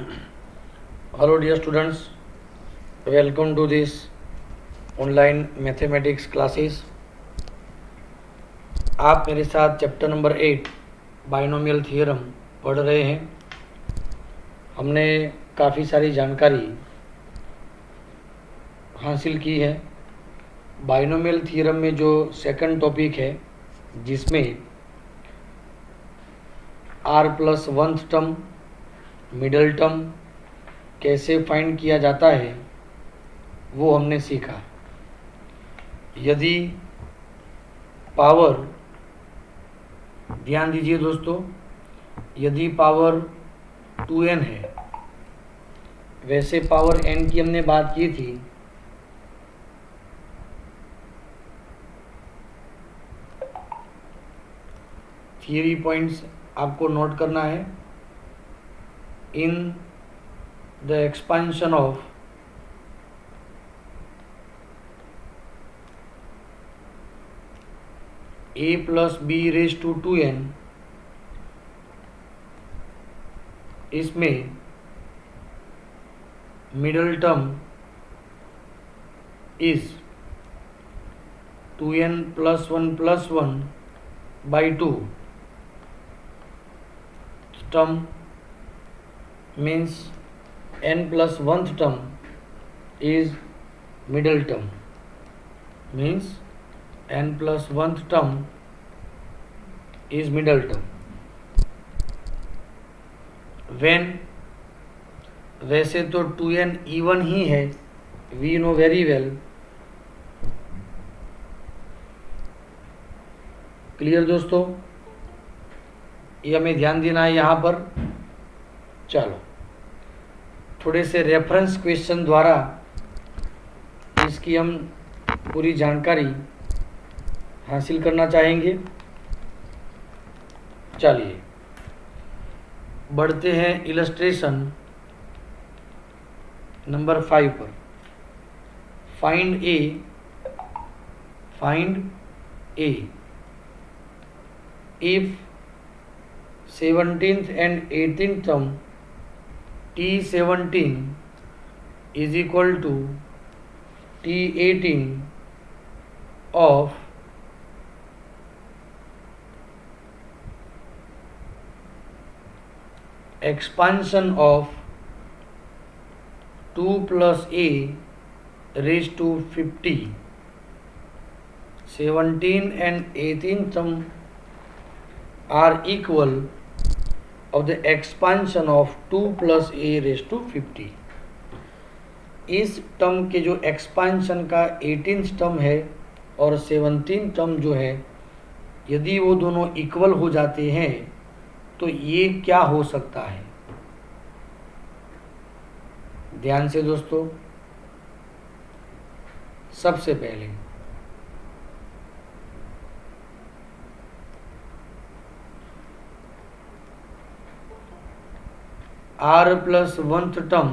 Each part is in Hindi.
Hello dear students, welcome to this online mathematics classes. आप मेरे साथ चैप्टर नंबर 8 बाइनोमियल थियरम पढ़ रहे हैं। हमने काफ़ी सारी जानकारी हासिल की है। बाइनोमियल थियरम में जो सेकंड टॉपिक है, जिसमें r plus oneth term, middle term कैसे फाइंड किया जाता है, वो हमने सीखा। यदि पावर, ध्यान दीजिए दोस्तों, यदि पावर 2n है, वैसे पावर n की हमने बात की थी, थियरी पॉइंट्स आपको नोट करना है। In the expansion of a plus B raise to 2n, इसमें middle term is 2n plus 1 by 2 term means n plus oneth term is middle term, means n plus oneth term is middle term. When, वैसे तो 2n इवन ही है, we know very well. Clear दोस्तों, ये हमें ध्यान देना है यहाँ पर। चलो थोड़े से रेफरेंस क्वेश्चन द्वारा इसकी हम पूरी जानकारी हासिल करना चाहेंगे। चलिए बढ़ते हैं इलस्ट्रेशन नंबर 5 पर। Find A if 17th and 18th term T17 is equal to T18 of expansion of 2 plus a raised to 50. 17 and 18 term are equal of the expansion of 2 plus a raised to 50. इस टर्म के जो एक्सपांशन का 18th टर्म है और 17th टर्म जो है, यदि वो दोनों इक्वल हो जाते हैं तो ये क्या हो सकता है? ध्यान से दोस्तों, सबसे पहले r plus oneth term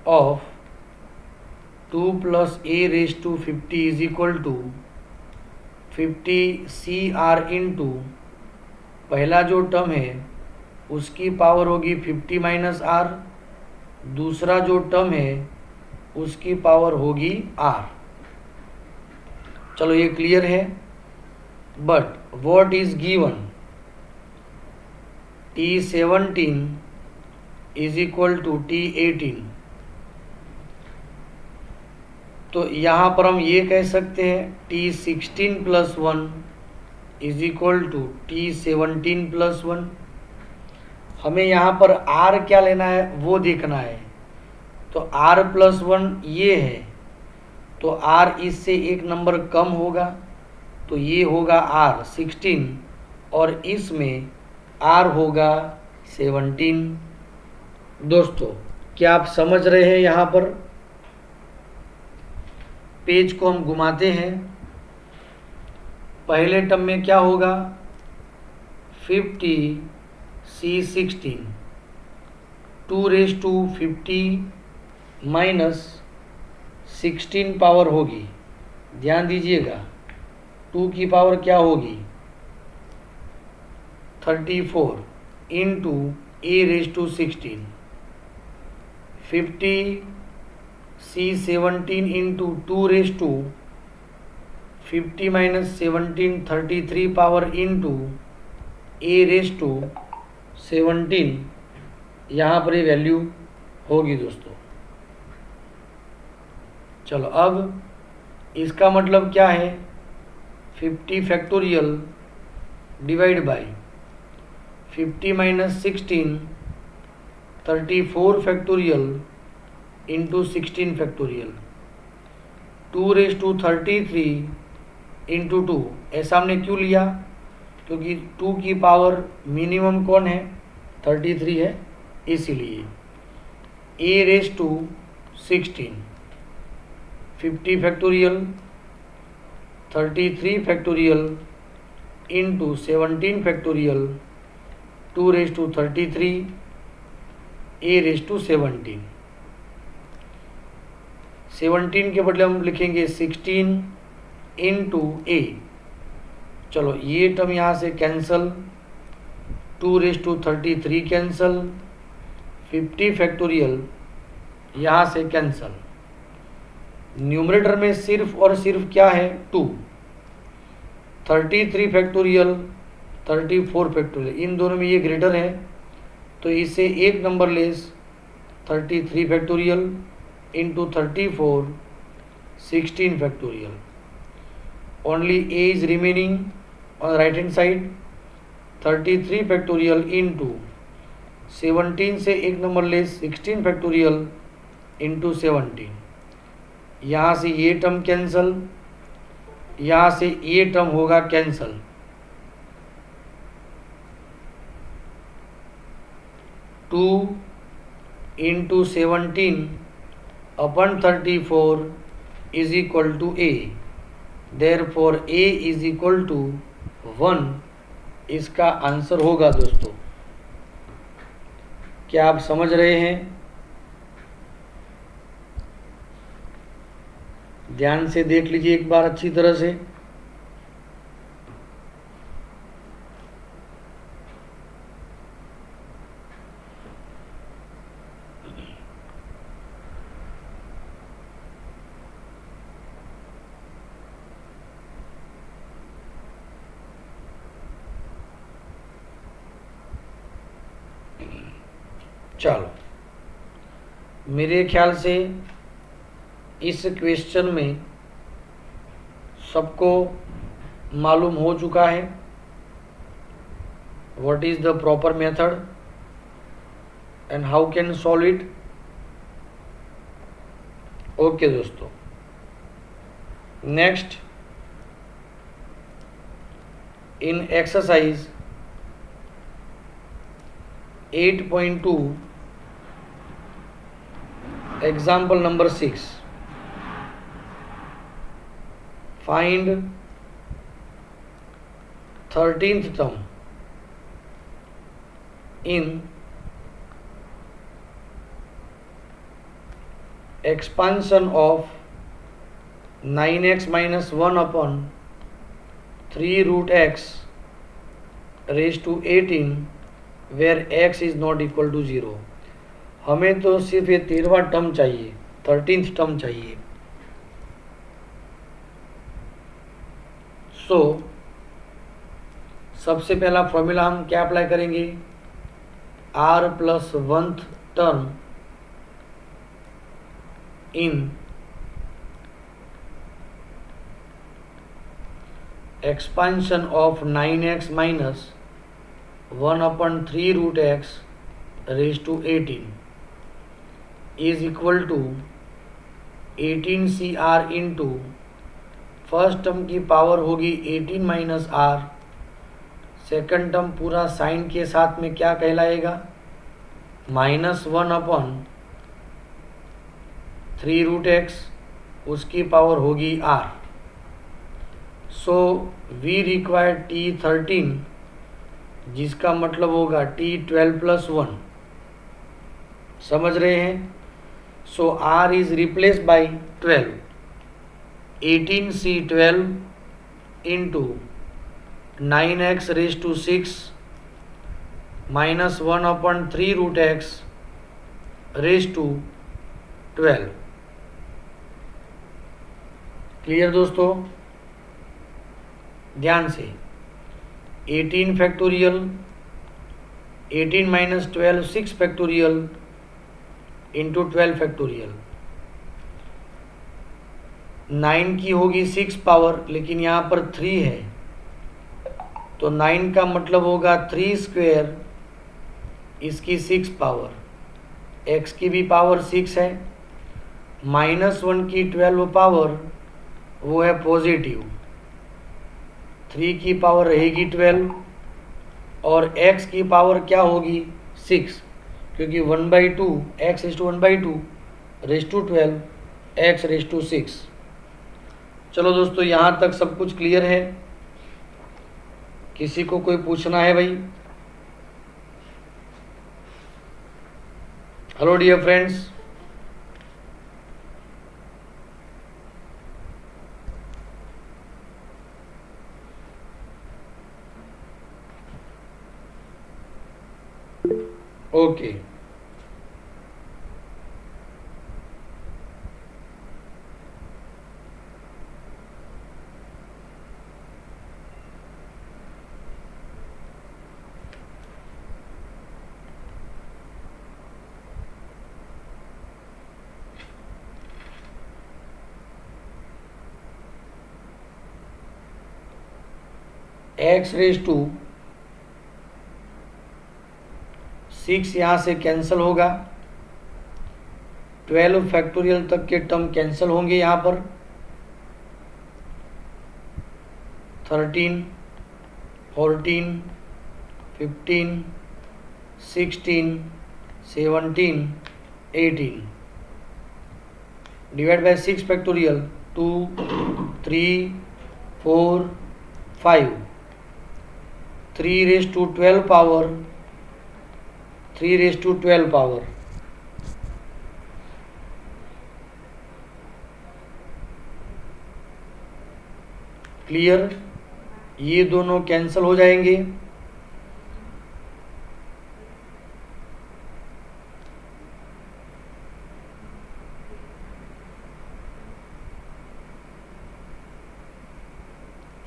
of 2 plus a raise to 50 is equal to 50 CR into पहला जो टर्म है उसकी पावर होगी 50 माइनस R, दूसरा जो टर्म है उसकी पावर होगी R। चलो ये क्लियर है। But what is given? T17 is equal to T18। तो यहाँ पर हम ये कह सकते हैं T16 plus 1 is equal to T17 plus 1। हमें यहाँ पर R क्या लेना है वो देखना है। तो R प्लस 1 ये है, तो R इससे एक नंबर कम होगा, तो ये होगा R 16 और इसमें R होगा 17। दोस्तों क्या आप समझ रहे हैं? यहाँ पर पेज को हम घुमाते हैं। पहले टर्म में क्या होगा? 50 C16, 2 raise to 50 minus 16 power होगी। ध्यान दीजिएगा, 2 की पावर क्या होगी? 34 into a raise to 16, 50 c 17 into 2 raise to 50 minus 17 33 power into a raise to 17, यहाँ पर ये वैल्यू होगी दोस्तों। चलो अब इसका मतलब क्या है, 50 factorial divide by 50 minus 16 34 factorial into 16 factorial 2 raise to 33 into 2। ऐसा हमने क्यों लिया, क्योंकि 2 की पावर मिनिमम कौन है, 33 है, इसीलिए a raise to 16 50 factorial 33 factorial into 17 factorial 2 raise to 33 a raise to 17। 17 के बदले हम लिखेंगे 16 इंटू a। चलो ये टर्म यहाँ से cancel, 2 raise to 33 cancel, 50 factorial यहाँ से कैंसल। न्यूमरेटर में सिर्फ और सिर्फ क्या है, 2। 33 फैक्टोरियल 34 फैक्टोरियल, इन दोनों में ये ग्रेटर है तो इसे एक number less 33 factorial into 34 16 factorial. Only a is remaining on right hand side, 33 factorial into 17 से एक नंबर लेस 16 फैक्टोरियल इंटू 17। यहाँ से ये टर्म कैंसल, यहाँ से ये टर्म होगा cancel. Two into 17 upon 34 is equal to a, therefore a is equal to 1 इसका आंसर होगा दोस्तों। क्या आप समझ रहे हैं? ध्यान से देख लीजिए एक बार अच्छी तरह से। चलो मेरे ख्याल से इस क्वेश्चन में सबको मालूम हो चुका है what is the proper method and how can solve it. Okay दोस्तों, next in exercise 8.2 example number 6, find 13th term in expansion of 9x minus 1 upon 3 root x raised to 18 where x is not equal to 0। हमें तो सिर्फ ये 13वां टर्म चाहिए, 13th टर्म चाहिए। सो सबसे पहला फॉर्मूला हम क्या अप्लाई करेंगे, r plus 1th term in expansion of 9x minus 1/3 root x raise to 18 is equal to 18CR into first term की पावर होगी 18 माइनस r, सेकंड टर्म पूरा साइन के साथ में क्या कहलाएगा, -1/3 रूट x, उसकी पावर होगी r। So we require T13 जिसका मतलब होगा T12 प्लस 1। समझ रहे हैं? So R is replace by 12, 18C12 into 9x raise to 6 -1/3√x raise to 12। Clear दोस्तों? ध्यान से 18 फैक्टोरियल, 18 - 12 6 फैक्टोरियल इंटू 12 फैक्टोरियल। 9 की होगी 6 पावर, लेकिन यहाँ पर 3 है, तो 9 का मतलब होगा 3 स्क्वेयर, इसकी 6 पावर, x की भी पावर 6 है, -1 की 12 पावर वो है पॉजिटिव, 3 की पावर रहेगी 12 और x की पावर क्या होगी 6, क्योंकि 1/2 x = 1/2 raise to 12 x raise to 6। चलो दोस्तों, यहाँ तक सब कुछ क्लियर है? किसी को कोई पूछना है भाई? Hello dear friends. Okay, x raise to 6 यहाँ से कैंसिल होगा, 12 फैक्टोरियल तक के टर्म कैंसिल होंगे, यहाँ पर 13, 14, 15, 16, 17, 18 divide by 6 factorial 2, 3, 4, 5, 3 raise to 12 power, 3 raise to 12 power. Clear? ये दोनों कैंसिल हो जाएंगे,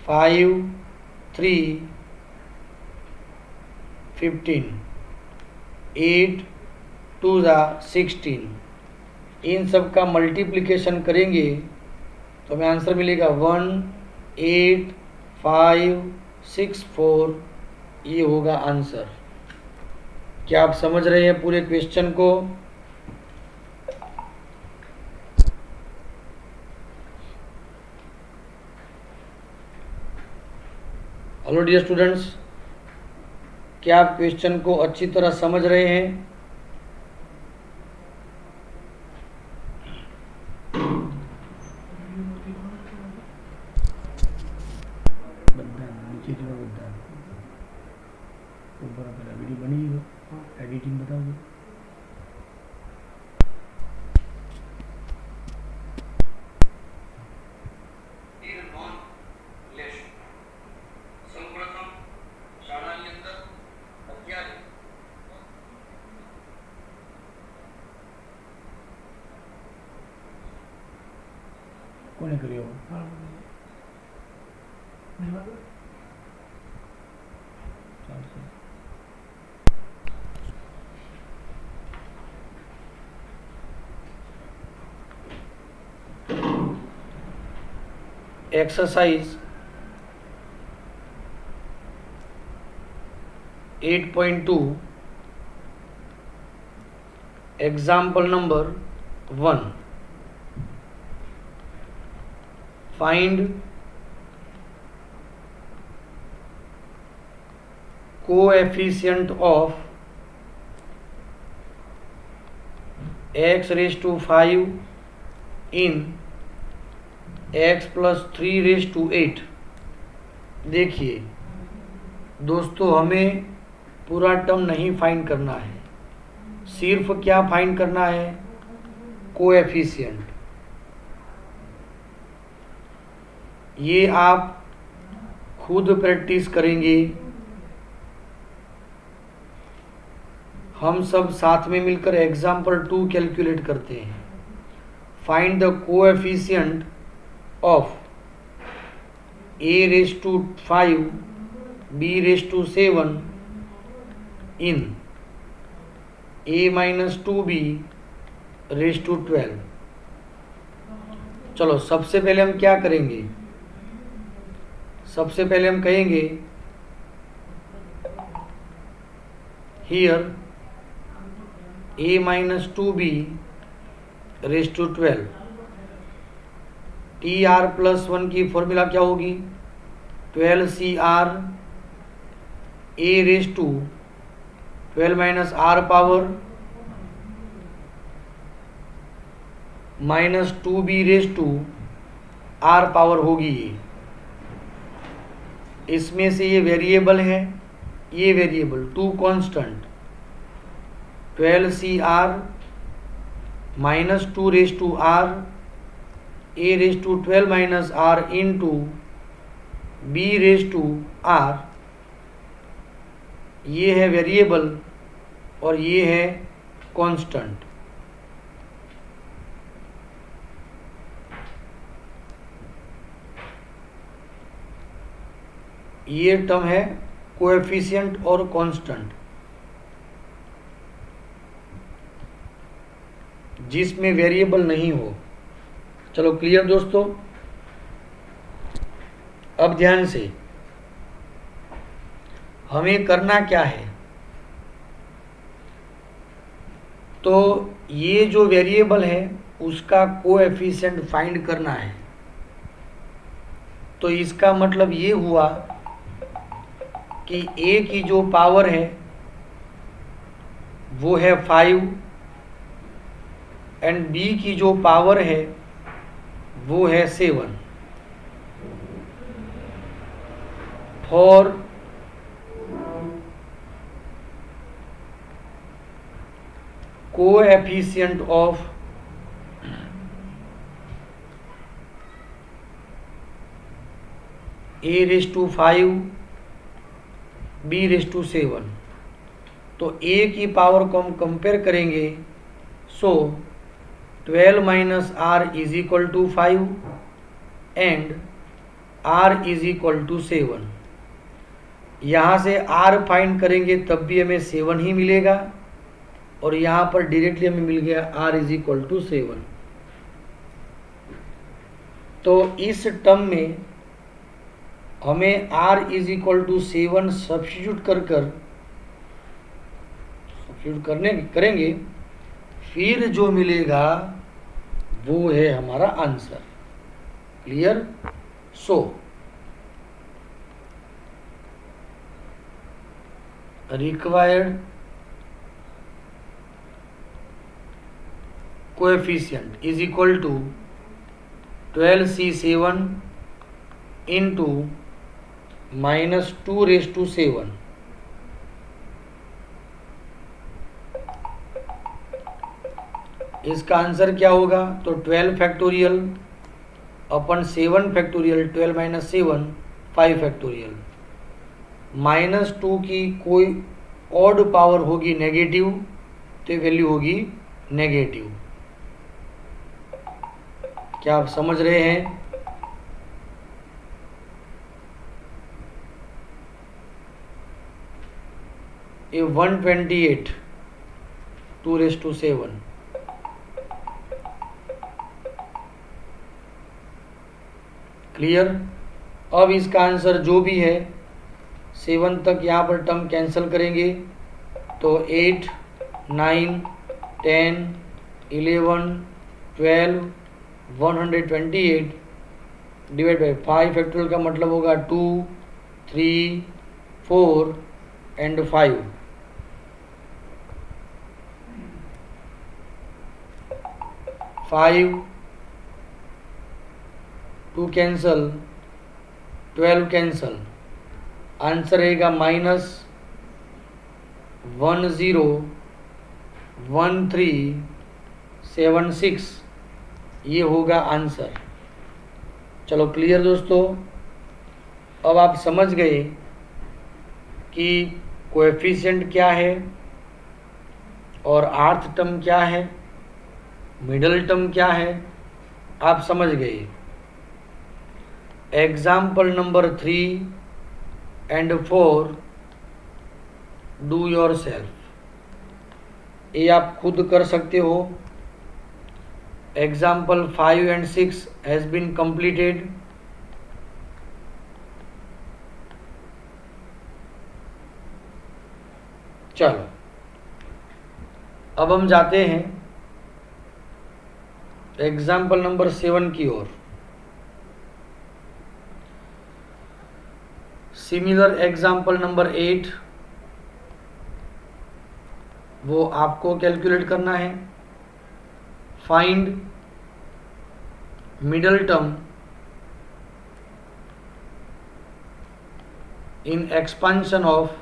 फाइव, 3, 15, 8, 2 = 16। इन सब का मल्टीप्लिकेशन करेंगे तो हमें आंसर मिलेगा 18564। ये होगा आंसर। क्या आप समझ रहे हैं पूरे क्वेश्चन को? हेलो डियर स्टूडेंट्स, क्या आप क्वेश्चन को अच्छी तरह समझ रहे हैं? वीडियो बनी एडिटिंग बताओगे? કોને કર્યો? ચાલશે. Exercise 8.2 example number 1। Find coefficient of x⁵ in x+3⁵8। देखिए दोस्तों, हमें पूरा टर्म नहीं फाइंड करना है, सिर्फ क्या फाइंड करना है? कोएफिशिएंट। ये आप खुद प्रैक्टिस करेंगे हम सब साथ में मिलकर एग्जाम्पल 2 कैलकुलेट करते हैं। Find the coefficient of a⁵ b⁵7 in a-2b⁵12। चलो सबसे पहले हम क्या करेंगे, सबसे पहले हम कहेंगे हियर a-2b⁵12 TR+1 की फॉर्मूला क्या होगी, 12CR a⁵12 power -2b⁵r power होगी। इसमें से ये वेरिएबल है, ये variable 2 constant 12CR -2r a⁵12 - r into b⁵r, ये है वेरिएबल और ये है कांस्टेंट। ये टर्म है कोएफिशिएंट और कांस्टेंट, जिसमें वेरिएबल नहीं हो। चलो क्लियर दोस्तों। अब ध्यान से हमें करना क्या है, तो ये जो वेरिएबल है उसका कोएफिशिएंट फाइंड करना है। तो इसका मतलब ये हुआ कि a की जो पावर है वो है 5 एंड b की जो पावर है वो है 7। For coefficient of a⁵5 b⁵7, तो a की पावर को हम कंपेयर करेंगे। सो 12 - r = 5 एंड r = 7। यहाँ से r फाइंड करेंगे तब भी हमें 7 ही मिलेगा और यहाँ पर डायरेक्टली हमें मिल गया r = 7। तो इस टर्म में हमें r = 7 सब्स्टिट्यूट करेंगे, फिर जो मिलेगा वो है हमारा answer. Clear. So required coefficient is equal to 12C7 into -2⁵7। इसका आंसर क्या होगा, तो 12 फैक्टोरियल अपन 7 फैक्टोरियल 12 - 7 5 फैक्टोरियल। -2 की कोई ऑड पावर होगी नेगेटिव, तो वैल्यू होगी नेगेटिव। क्या आप समझ रहे हैं। ये 128 2⁵7। क्लियर। अब इसका आंसर जो भी है 7 तक यहाँ पर टर्म कैंसिल करेंगे तो 8 9 10 11 12 128 डिवाइड बाई 5 फैक्टोरियल का मतलब होगा 2 3 4 एंड 5। 5 2 कैंसल 12 कैंसल, आंसर रहेगा -101376, ये होगा आंसर। चलो क्लियर दोस्तों। अब आप समझ गए कि कोएफिशिएंट क्या है और आर्थ टर्म क्या है, मिडल टर्म क्या है, आप समझ गए। Example number 3 and 4 do yourself, ये आप खुद कर सकते हो। Example 5 and 6 has been completed. चलो अब हम जाते हैं एग्जाम्पल नंबर 7 की ओर। सिमिलर एग्जाम्पल नंबर 8, वो आपको कैलकुलेट करना है। Find middle term in expansion of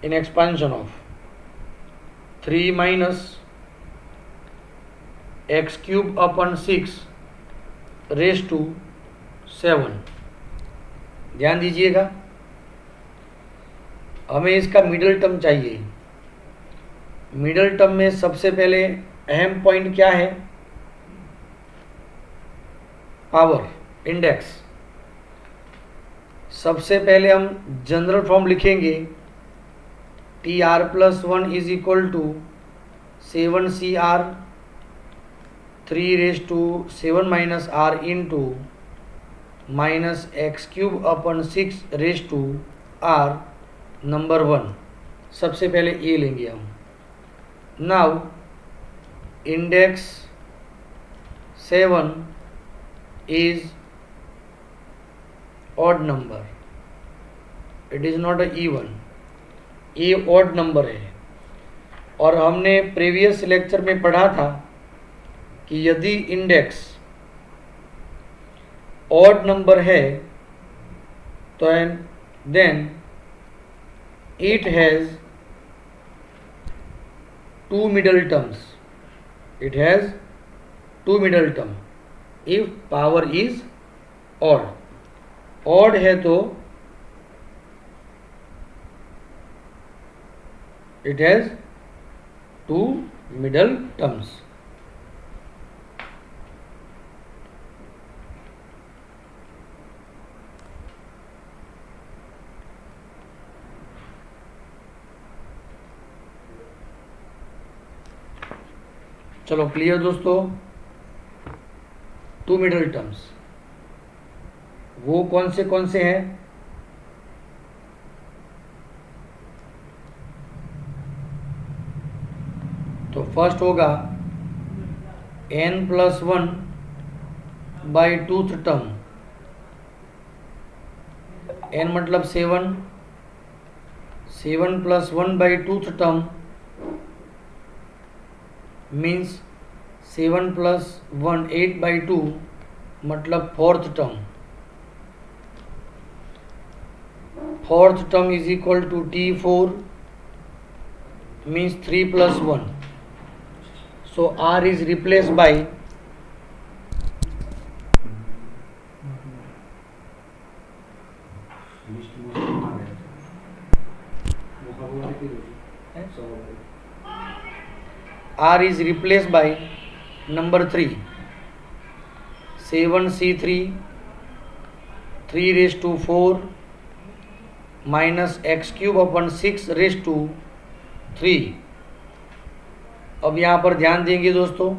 in expansion of 3 minus x cube upon 6 raised to 7। ध्यान दीजिएगा, हमें इसका मिडल टर्म चाहिए। मिडल टर्म में सबसे पहले अहम पॉइंट क्या है, पावर इंडेक्स। सबसे पहले हम जनरल फॉर्म लिखेंगे, T R plus 1 is equal to 7CR 3 raise to 7 minus R into minus x cube upon 6 raise to R number 1। सबसे पहले ये लेंगे हम। Now index 7 is odd number, it is not a even, ये ऑड नंबर है। और हमने प्रीवियस लेक्चर में पढ़ा था कि यदि इंडेक्स ऑड नंबर है तो then it has 2 middle terms, it has 2 middle term if power is odd. Odd है तो it has 2 middle terms। चलो क्लियर दोस्तों, 2 मिडल टर्म्स वो कौन से हैं, तो फर्स्ट होगा n+1 by 2th term. n मतलब 7, 7 + 1 by 2th term means 7 + 1 8 by 2 मतलब 4th term. 4th term is equal to T4 means 3 + 1, so R is replaced by number 3, 7C3 3 raised to 4 minus x cube upon 6 raised to 3। अब यहाँ पर ध्यान देंगे दोस्तों,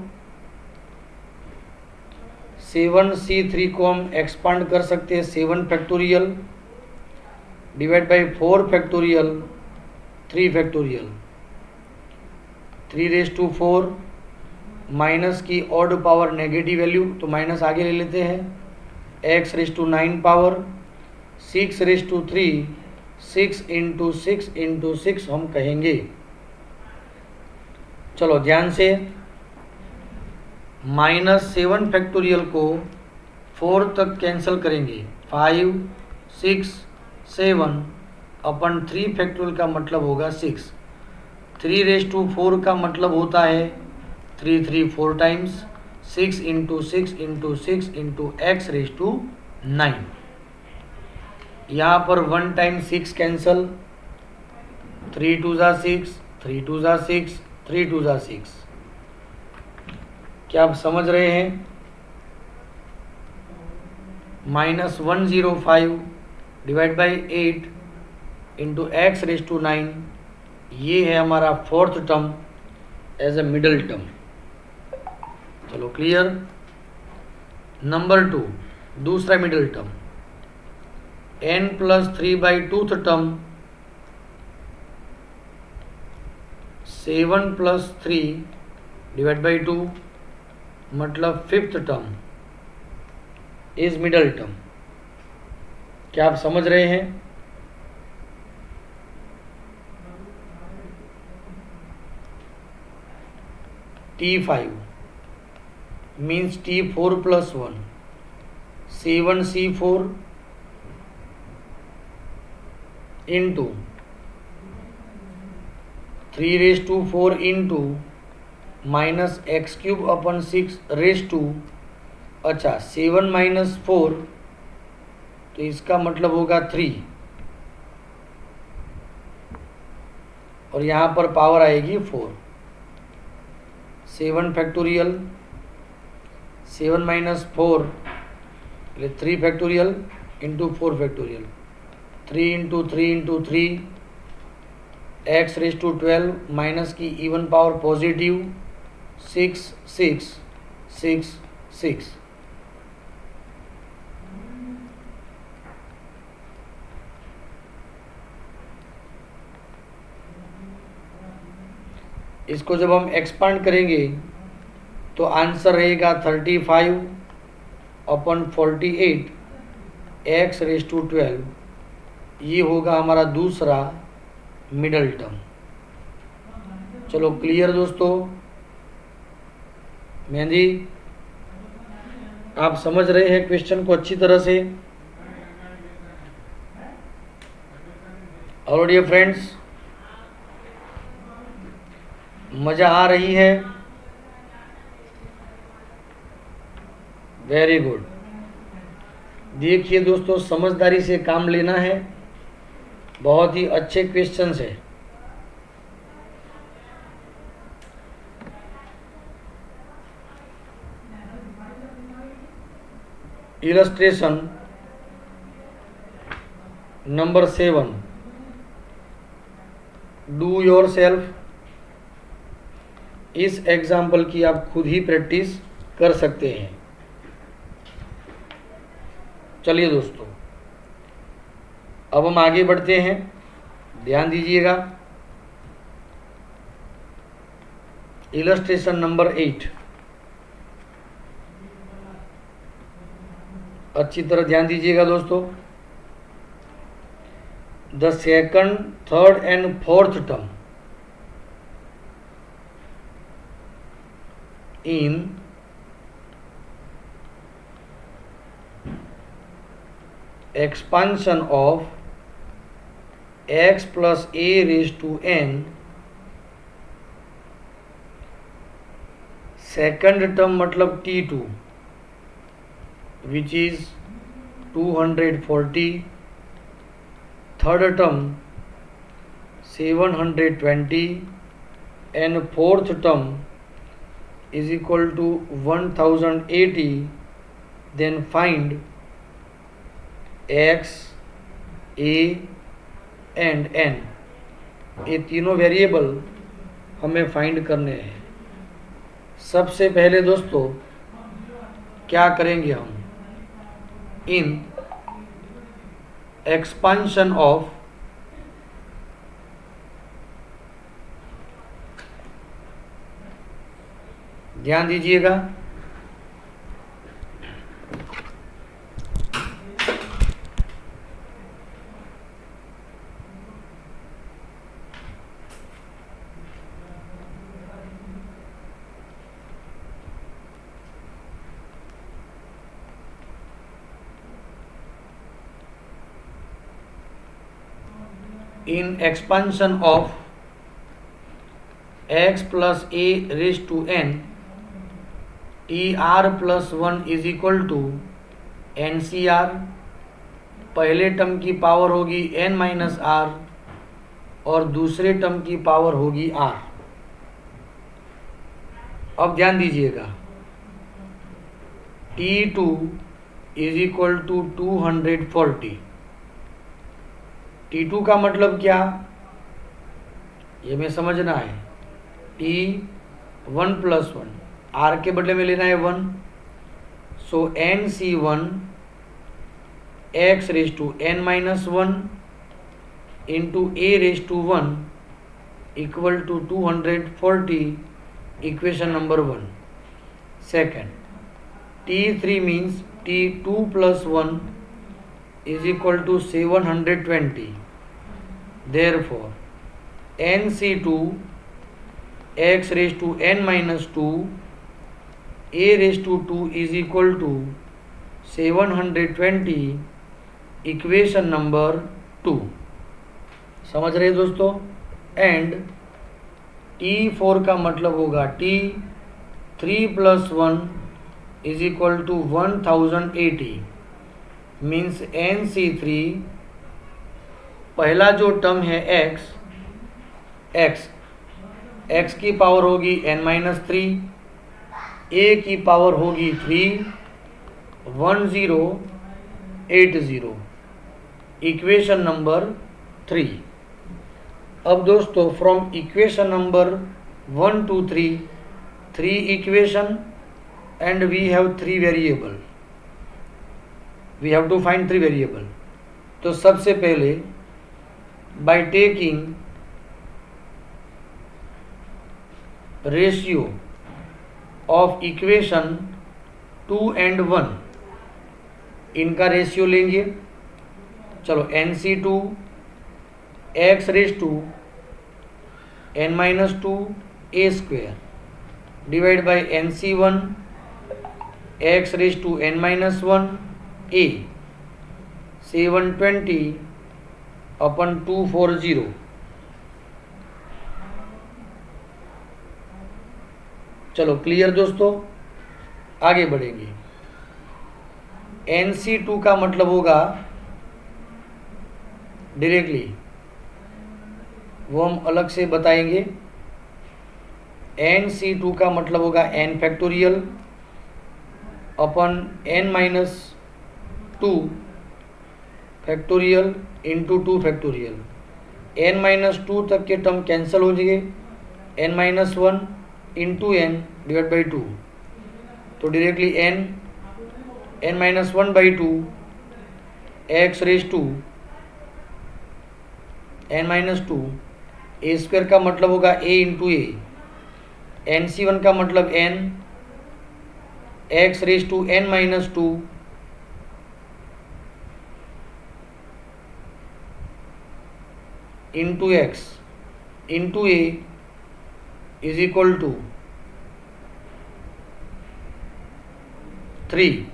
7C3 को हम एक्सपांड कर सकते हैं 7 factorial divide by 4 factorial 3 factorial. 3 raise to 4 minus की ऑड पावर नेगेटिव वैल्यू तो माइनस आगे ले लेते हैं, x raise to 9 power 6 raise to 3 6 into 6 into 6 हम कहेंगे। चलो ध्यान से, -7 फैक्टोरियल को 4 तक कैंसिल करेंगे, 5 6 7 अपन 3 फैक्टोरियल का मतलब होगा 6, 3⁴ का मतलब होता है 3 3 4 times, 6 into 6 into 6 into x⁹9। यहाँ पर 1 टाइम 6 कैंसल, 3 2 ज़ा 6, 3 2 ज़ा 6, 3 2 ज़ा 6। क्या आप समझ रहे हैं? -105 डिवाइड बाई 8 इंटू x⁹9, ये है हमारा fourth term as a middle term. चलो क्लियर। नंबर 2, दूसरा middle term, n+3/2 term 7+3 divide by 2 मतलब fifth term is middle term. क्या आप समझ रहे हैं? T5 means T4 plus 1, 7C4 into 3⁴ into -x³/6 अच्छा 7 - 4 तो इसका मतलब होगा 3 और यहाँ पर पावर आएगी 4। 7 factorial 7 - 4 3 factorial into 4 factorial, 3 into 3 into 3 x⁴12 minus की इवन पावर पॉजिटिव 6 6 6 6। इसको जब हम एक्सपांड करेंगे तो आंसर रहेगा 35/48 x⁴12। ये होगा हमारा दूसरा मिडल टर्म। चलो क्लियर दोस्तों। मेहंदी, आप समझ रहे हैं क्वेश्चन को अच्छी तरह से? और डियर फ्रेंड्स, मजा आ रही है? Very good. देखिए दोस्तों, समझदारी से काम लेना है, बहुत ही अच्छे क्वेश्चंस है। Illustration number 7, do your self. इस एग्जाम्पल की आप खुद ही प्रैक्टिस कर सकते हैं। चलिए दोस्तों, अब हम आगे बढ़ते हैं, ध्यान दीजिएगा। इलस्ट्रेशन नंबर 8, अच्छी तरह ध्यान दीजिएगा दोस्तों। The second, third and fourth term in expansion of x plus a⁴n, second term मतलब T2 which is 240, third term 720 and fourth term is equal to 1080, then find x, a and n। ये तीनों वेरिएबल हमें फाइंड करने हैं। सबसे पहले दोस्तों क्या करेंगे हम? इन एक्सपांशन ऑफ ध्यान दीजिएगा, in expansion of x plus a raised to n, tr plus 1 is equal to ncr. पहले टर्म की पावर होगी n माइनस आर और दूसरे टर्म की पावर होगी r. अब ध्यान दीजिएगा, T2 is equal to 240. T2 का मतलब क्या, ये हमें समझना है. T1 प्लस 1, R के बदले में लेना है 1. So NC1 x raise to n minus 1 into a raise to 1 equal to 240, equation number 1. Second, T3 means T2 plus 1 is equal to 720. Therefore, NC2 x raised to n minus 2 a raised to 2 is equal to 720, equation number 2. समझ रहे दोस्तों. एंड T4 का मतलब होगा T3 plus 1 is equal to 1080. Means NC3 पहला जो टर्म है x की पावर होगी n माइनस 3, a की पावर होगी 3, 1080, इक्वेशन नंबर 3. अब दोस्तों from equation number 1 to 3, 3 equation and we have 3 variable. We have to find 3 variable. तो सबसे पहले by taking ratio of equation 2 and 1, इनका रेशियो लेंगे. चलो NC2 x raise to n minus 2 a square divide by NC1 x raise to n minus 1 a, 720 अपन 240. चलो क्लियर दोस्तों, आगे बढ़ेंगे. NC2 का मतलब होगा डायरेक्टली, वो हम अलग से बताएंगे. NC2 का मतलब होगा n फैक्टोरियल अपन n minus 2 factorial into 2 factorial. n minus 2 तक के टर्म कैंसिल हो जाएंगे, n minus 1 into n divide by 2. तो directly n minus 1 by 2 x raise to n minus 2 a square का मतलब होगा a इंटू a. NC1 का मतलब n, x raise to n minus 2 into x into a is equal to 3.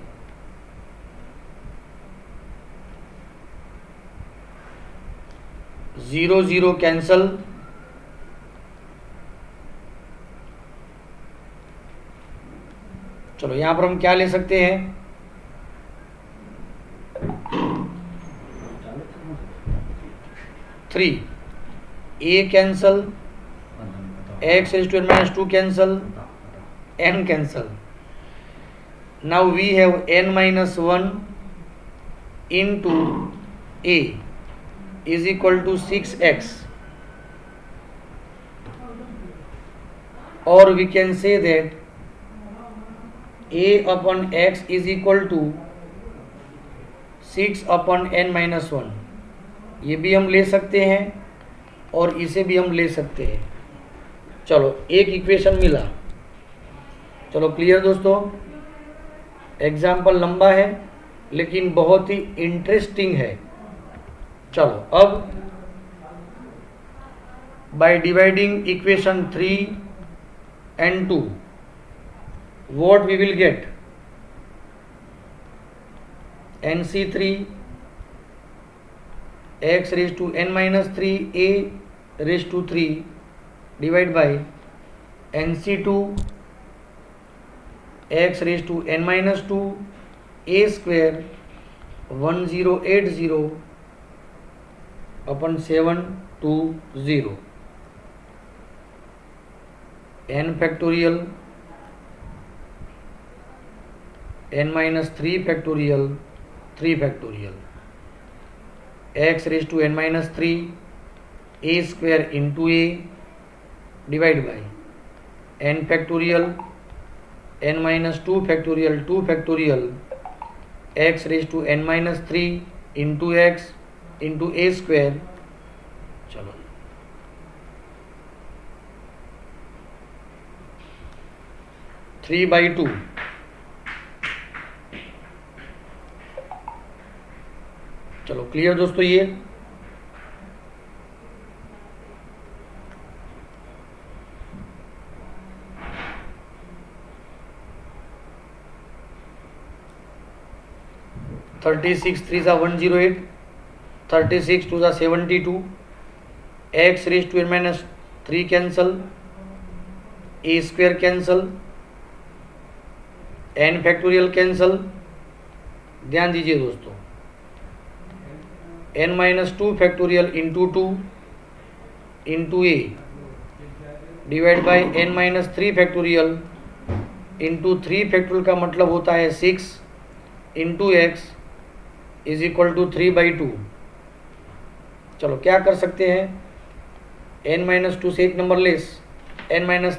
Zero zero cancel. चलो यहां पर हम क्या ले सकते हैं, three. a cancel, x raise to n minus 2 cancel, n cancel. Now we have n minus 1 into a is equal to 6x, or we can say that a upon x is equal to 6 upon n minus 1. ये भी हम ले सकते हैं और इसे भी हम ले सकते हैं. चलो एक इक्वेशन मिला. चलो क्लियर दोस्तों. एग्जाम्पल लंबा है लेकिन बहुत ही इंटरेस्टिंग है. चलो अब by dividing equation 3 and 2, what we will get, NC3 x raise to n minus 3 a raise to 3 divide by nc2 x raise to n minus 2 a square 1080 अपन 720 n factorial n minus 3 factorial 3 factorial x raise to n minus 3 a square into a divide by n factorial n minus 2 factorial 2 factorial x raise to n minus 3 into X into A square. चलो 3/2 चलो क्लियर दोस्तों। ये थर्टी सिक्स 3 सा 108 36 2 सा 72 x raise to n minus 3 cancel a square cancel n factorial cancel. ध्यान दीजिए दोस्तों n minus 2 factorial into 2 into a divide by n minus 3 factorial into 3 factorial का मतलब होता है 6 into x is equal to 3/2। चलो क्या कर सकते हैं n माइनस 2 से एक number less n minus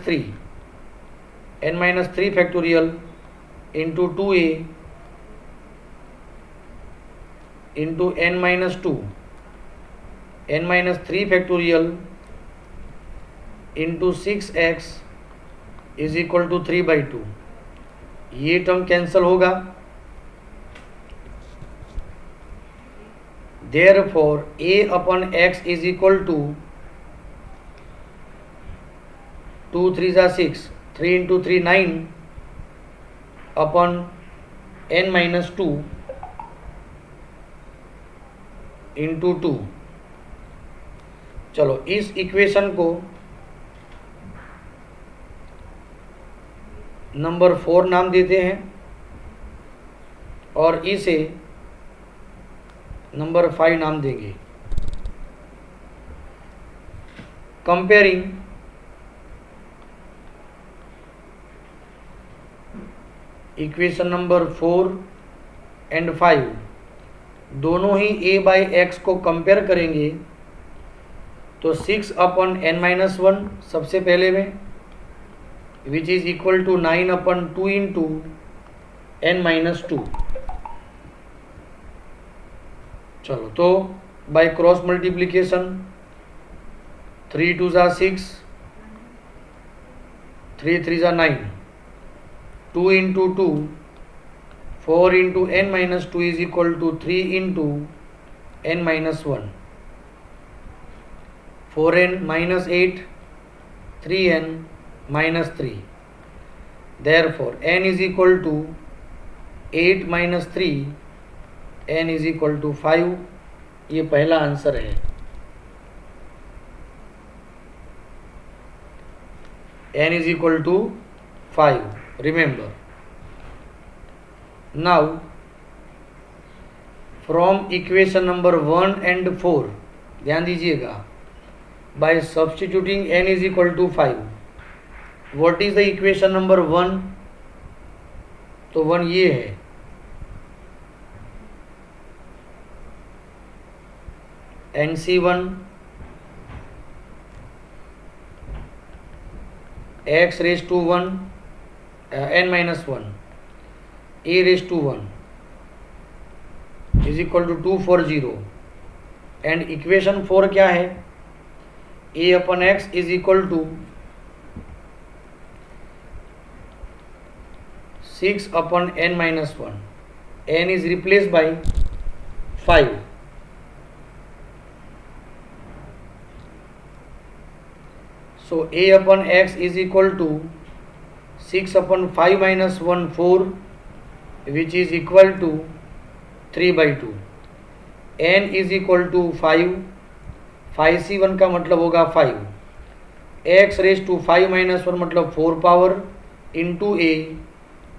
3 factorial into 2a into n minus 2 n minus 3 factorial into 6x is equal to 3/2। ये टर्म कैंसल होगा। Therefore a upon x is equal to 2 3 सा 6 3 into 3 9 upon n minus 2 into 2। चलो इस इक्वेशन को नंबर 4 नाम देते हैं और इसे नंबर 5 नाम देंगे। कंपेयरिंग इक्वेशन नंबर 4 एंड 5 दोनों ही a बाई एक्स को कंपेयर करेंगे तो 6 अपन n माइनस 1 सबसे पहले में विच इज इक्वल टू 9 अपन 2 इंटू n माइनस 2। चलो तो बाय क्रॉस मल्टीप्लीकेशन 3 2 सा 6 3 3 सा 9 2 into 2 4 into n minus 2 is equal to 3 into n minus 1 4n minus 8 3n minus 3। Therefore n is equal to 8 minus 3 n is equal to 5। ये पहला आंसर है। n is equal to 5। Remember now from equation number 1 and 4 ध्यान दीजिएगा by substituting n is equal to 5 what is the equation number 1। तो 1 ये है NC1 x raise to 1 n minus 1 a raise to 1 is equal to 240 and equation 4 क्या है a अपन x इज इक्वल टू 6 अपन n minus 1 n is replace by 5। So a upon x is equal to 6 upon 5 minus 1 4 which is equal to 3/2। n is equal to 5, 5c1 का मतलब होगा 5, x रेज टू 5 माइनस 1 मतलब 4 power into a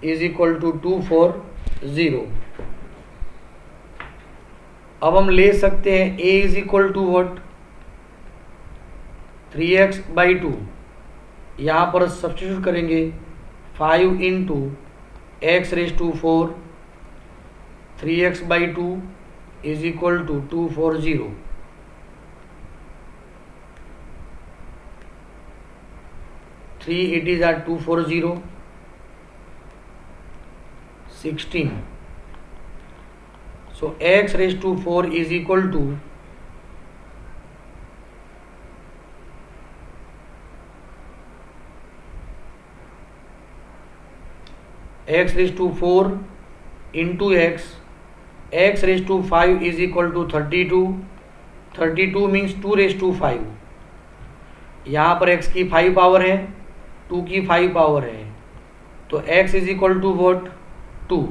is equal to 240। अब हम ले सकते हैं a is equal to what 3x/2, यहाँ पर सब्स्टिट्यूट करेंगे 5 into x raise to 4, 3x/2 is equal to 240। Three it is eight 240, 16। So x raised to 4 is equal to x raised to 4 into x raised to 5 is equal to 32, 32 means 2 raised to 5, यहाँ पर x की 5 पावर है, 2 की 5 पावर है, तो x is equal to what 2।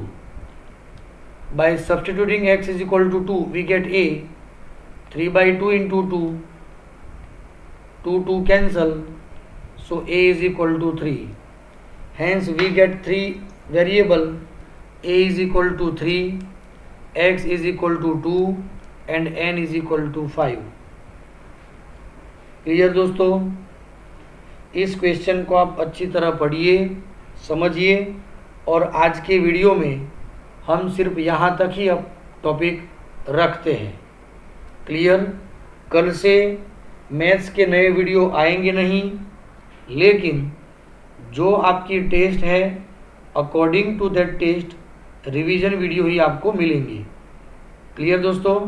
By substituting x is equal to 2 we get a 3/2 into 2, 2 cancel, so a is equal to 3, hence we get 3 variable, a is equal to 3, x is equal to 2 and n is equal to 5। Clear दोस्तों, इस क्वेश्चन को आप अच्छी तरह पढ़िए, समझिए, और आज के वीडियो में हम सिर्फ यहाँ तक ही अब टॉपिक रखते हैं। क्लियर, कल से मैथ्स के नए वीडियो आएंगे नहीं, लेकिन जो आपकी टेस्ट है according to that test revision video ही आपको मिलेंगी। क्लियर दोस्तों,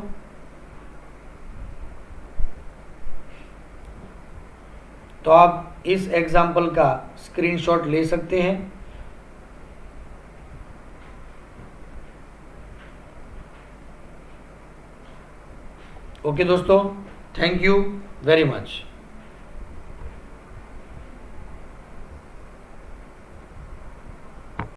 तो आप इस एग्जाम्पल का स्क्रीनशॉट ले सकते हैं। ओके दोस्तों, थैंक यू वेरी मच।